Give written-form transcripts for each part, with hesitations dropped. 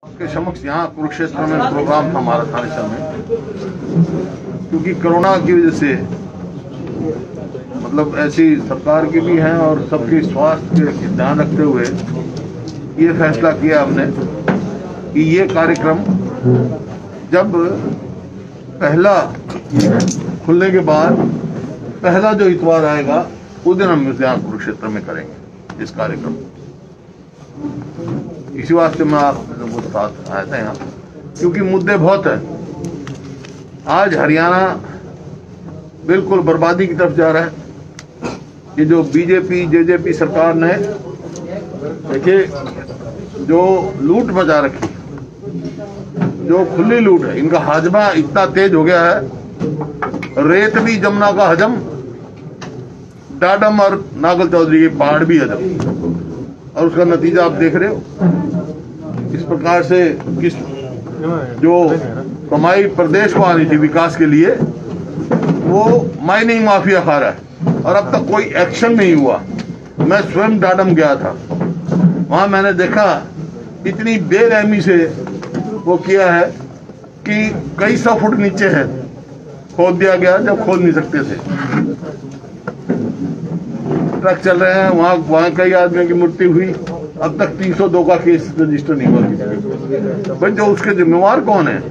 आपके समक्ष यहाँ कुरुक्षेत्र में प्रोग्राम था हमारा थानेसर में, क्योंकि कोरोना की वजह से मतलब ऐसी सरकार की भी है और सबके स्वास्थ्य के ध्यान रखते हुए ये फैसला किया हमने कि ये कार्यक्रम जब पहला खुलने के बाद पहला जो इतवार आएगा उस दिन हम यहाँ कुरुक्षेत्र में करेंगे इस कार्यक्रम। इसी वास्ते मैं आप लोगों के साथ आया था यहाँ, क्योंकि मुद्दे बहुत हैं। आज हरियाणा बिल्कुल बर्बादी की तरफ जा रहा है। ये जो बीजेपी जेजेपी सरकार ने देखिए जो लूट मचा रखी, जो खुली लूट है, इनका हाजमा इतना तेज हो गया है, रेत भी जमुना का हजम, डाडम और नागल चौधरी के पहाड़ भी हजम, और उसका नतीजा आप देख रहे हो। इस प्रकार से किस जो कमाई प्रदेश को आनी थी विकास के लिए वो माइनिंग माफिया खा रहा है, और अब तक कोई एक्शन नहीं हुआ। मैं स्वयं डाडम गया था, वहां मैंने देखा इतनी बेरहमी से वो किया है कि कई 100 फुट नीचे है खोद दिया गया जब खोद नहीं सकते थे। ट्रक चल रहे हैं, वहां कई आदमियों की मृत्यु हुई, अब तक 302 का केस रजिस्टर नहीं हुआ किसी। भाई जो उसके जिम्मेवार कौन है?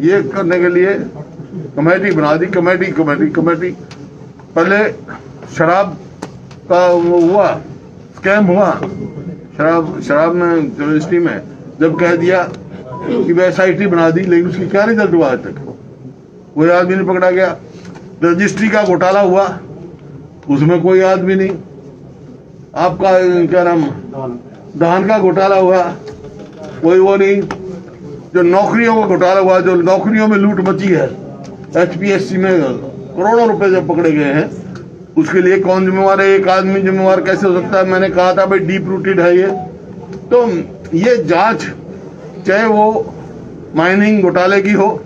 ये करने के लिए कमेटी बना दी, कमेटी। पहले शराब का वो हुआ, स्कैम हुआ शराब में यूनिवर्सिटी में, जब कह दिया कि SIT बना दी, लेकिन उसकी क्या रिजल्ट हुआ आज तक? कोई आदमी नहीं पकड़ा गया। रजिस्ट्री का घोटाला हुआ, उसमें कोई आदमी नहीं। आपका क्या नाम, धान का घोटाला हुआ, कोई वो नहीं। जो नौकरियों का घोटाला हुआ, जो नौकरियों में लूट मची है, HPSC में करोड़ों रुपए जब पकड़े गए हैं, उसके लिए कौन जिम्मेवार है? एक आदमी जिम्मेवार कैसे हो सकता है? मैंने कहा था भाई डीप रूटेड है ये। तो ये जांच चाहे वो माइनिंग घोटाले की हो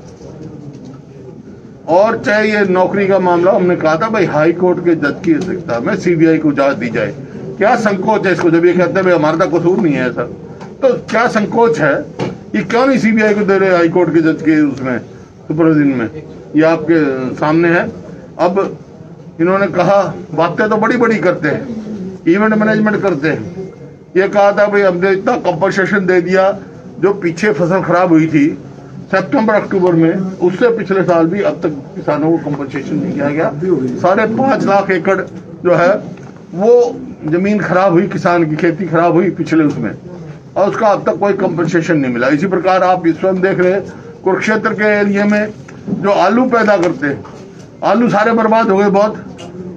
और चाहे ये नौकरी का मामला, हमने कहा था भाई हाई कोर्ट के जज की अध्यक्षता में CBI को जांच दी जाए। क्या संकोच है इसको? जब ये कहते हैं भाई हमारा तो कसूर नहीं है सर, तो क्या संकोच है? ये क्यों नहीं CBI को दे रहे हाई कोर्ट के जज के उसमें सुपरविजन में? ये आपके सामने है। अब इन्होंने कहा, बातें तो बड़ी बड़ी करते हैं, इवेंट मैनेजमेंट करते हैं। ये कहा था भाई हमने इतना कंपनसेशन दे दिया, जो पीछे फसल खराब हुई थी सितंबर अक्टूबर में, उससे पिछले साल भी अब तक किसानों को कंपनसेशन नहीं किया गया। 5.5 लाख एकड़ जो है वो जमीन खराब हुई, किसान की खेती खराब हुई पिछले उसमें, और उसका अब तक कोई कंपनसेशन नहीं मिला। इसी प्रकार आप स्वयं देख रहे हैं कुरुक्षेत्र के एरिया में जो आलू पैदा करते हैं, आलू सारे बर्बाद हो गए बहुत,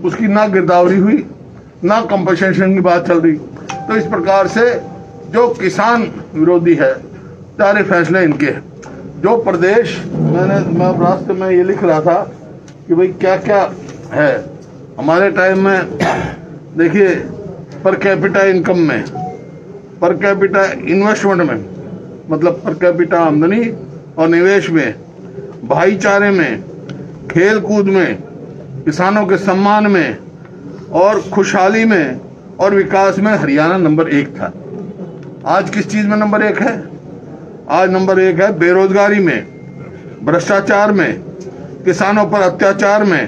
उसकी ना गिरदावरी हुई ना कंपनसेशन की बात चल रही। तो इस प्रकार से जो किसान विरोधी है, सारे फैसले इनके हैं। जो प्रदेश मैं रास्ते में ये लिख रहा था कि भाई क्या क्या है हमारे टाइम में। देखिए पर कैपिटा इनकम में, पर कैपिटा इन्वेस्टमेंट में, मतलब पर कैपिटा आमदनी और निवेश में, भाईचारे में, खेल कूद में, किसानों के सम्मान में और खुशहाली में और विकास में हरियाणा नंबर 1 था। आज किस चीज में नंबर 1 है? आज नंबर 1 है बेरोजगारी में, भ्रष्टाचार में, किसानों पर अत्याचार में,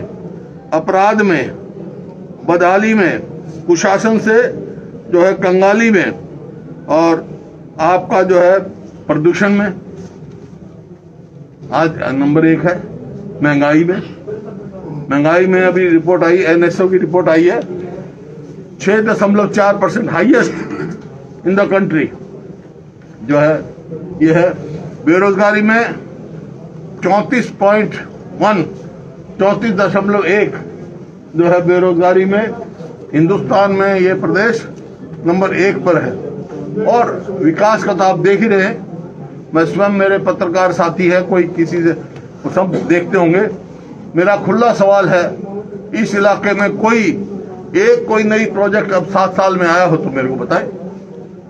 अपराध में, बदहाली में, कुशासन से जो है कंगाली में, और आपका जो है प्रदूषण में आज नंबर 1 है। महंगाई में अभी रिपोर्ट आई, NSO की रिपोर्ट आई है, 6.4% हाईएस्ट इन द कंट्री जो है ये है। बेरोजगारी में 34.1 जो है बेरोजगारी में, हिंदुस्तान में ये प्रदेश नंबर 1 पर है। और विकास का तो आप देख ही रहे हैं। मैं स्वयं, मेरे पत्रकार साथी है, कोई किसी से सब देखते होंगे। मेरा खुला सवाल है, इस इलाके में कोई नई प्रोजेक्ट अब 7 साल में आया हो तो मेरे को बताए।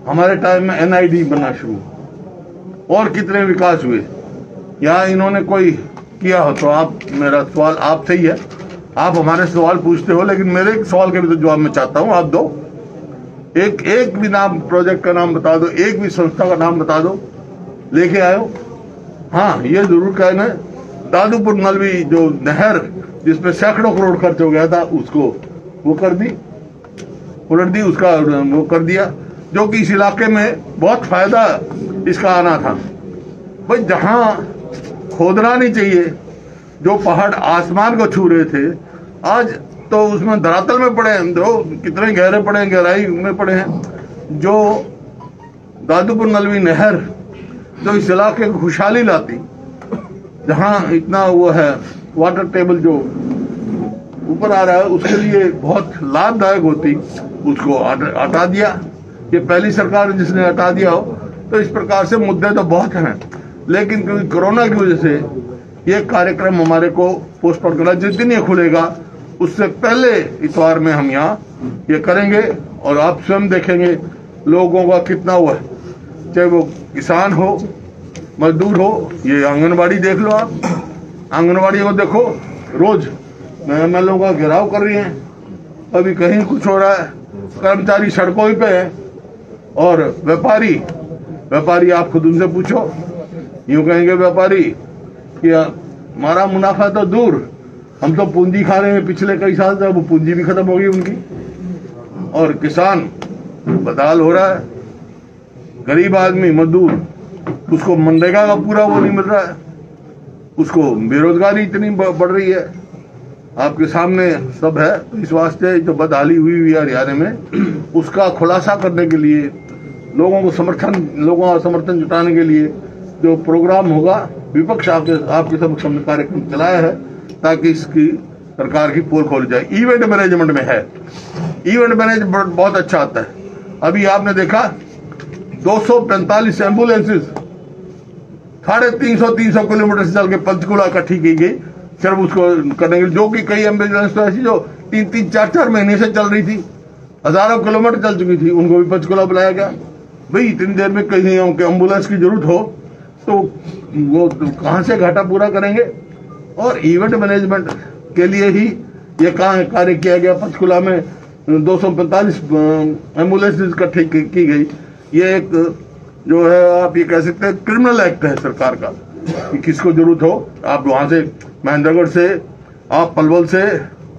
हमारे टाइम में NID बनना शुरू, और कितने विकास हुए यहाँ इन्होंने कोई किया हो? तो आप, मेरा सवाल आपसे ही है, आप हमारे सवाल पूछते हो, लेकिन मेरे सवाल के भी तो जवाब मैं चाहता हूँ आप दो। एक भी नाम, प्रोजेक्ट का नाम बता दो, एक भी संस्था का नाम बता दो लेके आए हो। हाँ, ये जरूर कहना है, दादूपुर नलवी जो नहर जिसमें सैकड़ों करोड़ खर्च हो गया था, उसको वो कर दी, उलट दी, उसका वो कर दिया, जो कि इस इलाके में बहुत फायदा इसका आना था। भाई जहां खोदना नहीं चाहिए, जो पहाड़ आसमान को छू रहे थे, आज तो उसमें धरातल में पड़े हैं, जो कितने गहरे पड़े हैं, गहराई में पड़े हैं। जो दादूपुर नलवी नहर जो इस इलाके को खुशहाली लाती, जहां इतना वो है, वाटर टेबल जो ऊपर आ रहा है, उसके लिए बहुत लाभदायक होती, उसको हटा दिया। ये पहली सरकार जिसने हटा दिया हो। तो इस प्रकार से मुद्दे तो बहुत हैं, लेकिन क्योंकि कोरोना की वजह से ये कार्यक्रम हमारे को पोस्टपोन करना, जिस दिन ये खुलेगा उससे पहले इतवार में हम यहाँ ये करेंगे, और आप स्वयं देखेंगे लोगों का कितना हुआ है, चाहे वो किसान हो, मजदूर हो। ये आंगनबाड़ी देख लो, आप आंगनबाड़ी को देखो, रोज MLO का घेराव कर रही हैं, अभी कहीं कुछ हो रहा है, कर्मचारी सड़कों पे है, और व्यापारी आप खुद उनसे पूछो, यूं कहेंगे व्यापारी कि हमारा मुनाफा तो दूर, हम तो पूंजी खा रहे हैं पिछले कई साल से, वो पूंजी भी खत्म हो गई उनकी। और किसान बदहाल हो रहा है, गरीब आदमी मजदूर, उसको मनरेगा का पूरा वो नहीं मिल रहा है, उसको बेरोजगारी इतनी बढ़ रही है, आपके सामने सब है। इस वास्ते जो बदहाली हुई है हरियाणा में, उसका खुलासा करने के लिए, लोगों का समर्थन जुटाने के लिए जो प्रोग्राम होगा, विपक्ष आपके समक्ष हमने कार्यक्रम चलाया है, ताकि इसकी सरकार की पोल खोली जाए। इवेंट मैनेजमेंट में है, इवेंट मैनेजमेंट बहुत अच्छा आता है। अभी आपने देखा 245 एम्बुलेंसेज 350 किलोमीटर से चल के पंचकुला इकट्ठी की गई, सिर्फ उसको करने के लिए, जो कि कई एम्बुलेंस तो ऐसी जो 3-4 महीने से चल रही थी, हजारों किलोमीटर चल चुकी थी, उनको भी पंचकुला बुलाया गया। भाई इतनी देर में कहीं एम्बुलेंस की जरूरत हो तो वो कहां से घाटा पूरा करेंगे। और इवेंट मैनेजमेंट के लिए ही ये कार्य किया गया। पंचकुला में 245 एम्बुलेंस इकट्ठी की गई। ये एक जो है, आप ये कह सकते हैं क्रिमिनल एक्ट है सरकार का, कि किसको जरूरत हो, आप वहां से महेंद्रगढ़ से, आप पलवल से,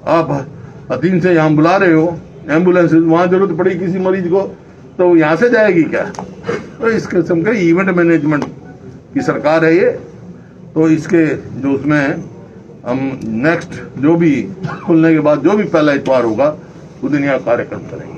आप हतीन से यहाँ बुला रहे हो एम्बुलेंस, वहां जरूरत पड़ी किसी मरीज को तो यहाँ से जाएगी क्या। तो इस किस्म के इवेंट मैनेजमेंट की सरकार है ये। तो इसके जो उसमें हम नेक्स्ट जो भी खुलने के बाद जो भी पहला इतवार होगा, उस दिन यहाँ कार्यक्रम करेंगे।